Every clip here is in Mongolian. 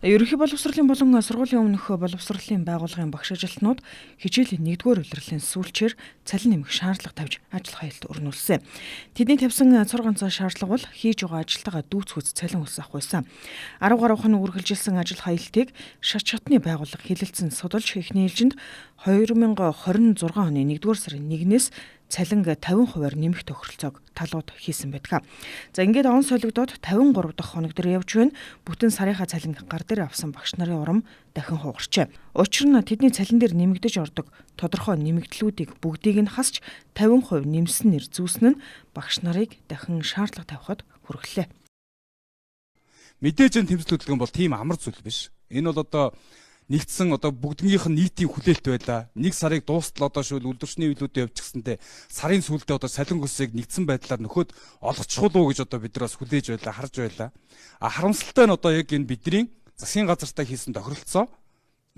Ерөнхий боловсролын болон сургуулийн өмнөх боловсролын байгууллагын багш ажилтнууд хичээлийн 1-р улирлын сүүлчээр цалин нэмэх шаардлага тавьж ажил хаялт өрнүүлсэн. Тэдний тавьсан цор ганцаа шаардлага бол хийж байгаа ажилтнаа дүүцгүүц цалин ус авах байсан. 10 гаруй хон үргэлжилсэн ажил хаялтыг шат шатны байгууллага хилэлцэн судалж эхний ээлжинд 2026 оны 1-р сарын 1-ээс цалин 50%-аар нэмэх тохиролцоог талууд хийсэн байдаг. За ингээд он солигдоод 53 дахь хоног дээр явж байна. Бүтэн сарынхаа цалин гар дээр авсан багш нарын урам дахин хугарчээ. Учир нь тэдний цалин дээр нэмэгдэж ордог тодорхой нэмэгдлүүдийг бүгдийг нь хасч 50% нэмсэн нэр зүүсэн нь багш нарыг дахин шаардлага тавихад хүргэлээ. Мэдээж энэ тэмцэл хөдөлгөөн бол тийм амар зүйл биш. Энэ бол одоо нэгдсэн одоо бүгднийх нь нийтийн хүлээлт байлаа. Нэг сарыг дуустал одоо шүүл үлдвэрчний үйлүүдэд явчихсантэй сарын сүүлдээ одоо салин гүсийг нэгдсэн байдлаар нөхөд олгочихул уу гэж одоо бид нар бас хүлээж байлаа, харж байлаа. Харамсалтай нь одоо яг энэ бидний засгийн газартаа хийсэн тохиролцоо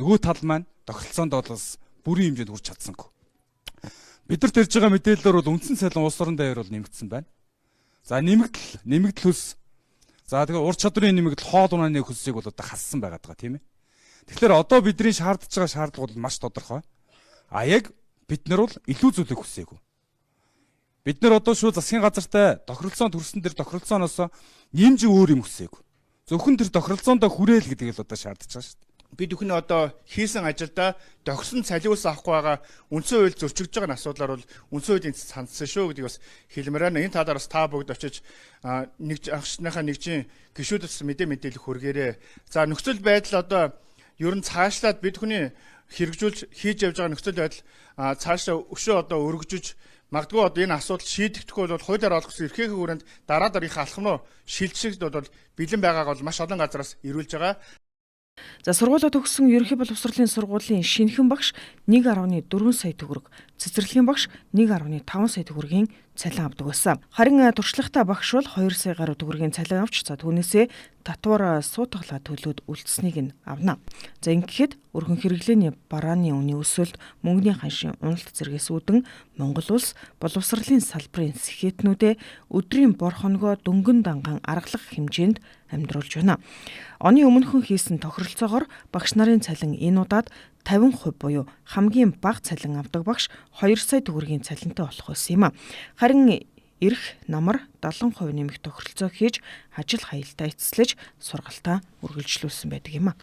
нөгөө тал маань тохиролцоонд бол бас бүрийн хэмжээнд хүрч чадсангүй. Бидэрт ирж байгаа мэдээлэлээр бол үндсэн цалин улс орон даяар бол нэмэгдсэн байна. За нэмэгдэл хөс. За тэгээ ур чадрын нэмэгдэл хоол унааны хөсийг бол одоо хассан байгаад байгаа тийм ээ. Тэгэхээр одоо бидний шаардж байгаа шаардлага бол маш тодорхой. Яг бид нар бол илүү зүйлийг хүсээгүй. Бид нар одоо шууд засгийн газартай тохиролцоон төрсөн дээр тохиролцооноос нэмж өөр юм хүсээгүй. Зөвхөн тэр тохиролцоондоо хүрээл гэдгийг л одоо шаардж байгаа шүү дээ. Бид бүхэн одоо хийсэн ажилдаа тохирсон цалин ус авахгүй байгаа үндсэн хууль зөрчигдөж байгаа асуудлаар бол үндсэн хуулийн цандсан шүү гэдгийг бас хэлмээр байна. Энэ талаар бас та бүгд очиж нэг агшныхаа нэгжийн гишүүдээс мэдээлэл хүргээрэй. За нөхцөл байдал одоо ер нь цаашлаад бид хүний хэрэгжүүлж хийж явж байгаа нөхцөл байдал цаашаа өшөө одоо өргөжөж магадгүй одоо энэ асуудал шийдэгдэхгүй бол хуулиар олгосон эрхээхэн хүрээнд дараа дараагийнхаа алхам руу шилжихд бол бэлэн байгааг бол маш олон газараас ирүүлж байгаа. За сургуулиуд төгссөн ерөнхий боловсролын сургуулийн шинэхэн багш 1.4 сая төгрөг, цэцэрлэгийн багш 1.5 сая төгрөгийн цалин авдаг байсан. Харин туршлагатай багш бол 2 сая гаруй төгрөгийн цалин авч түүнээсээ татвар суутгалаа төлөөд үлдсэнийг нь авна. За ингэхэд өргөн хэрэглээний барааны үнийн өсөлт, мөнгөний ханшийн уналт зэргээс үүдэн Монгол улс боловсролын салбарын сэхэтнүүдээ өдрийн бор хоногоо дөнгөн данган аргалах хэмжээнд амьдруулж байна. Оны өмнөхөн хийсэн тохиролцоогоор багш нарын цалин энэ удаад 50% буюу хамгийн бага цалин авдаг багш 2 сая төгрөгийн цалинтай болох байсан юм а. Харин эрх намар 70% нэмэх тохиролцоо хийж ажил хаялтаа эцэслэж сургалтаа үргэлжлүүлсэн байдаг юм а.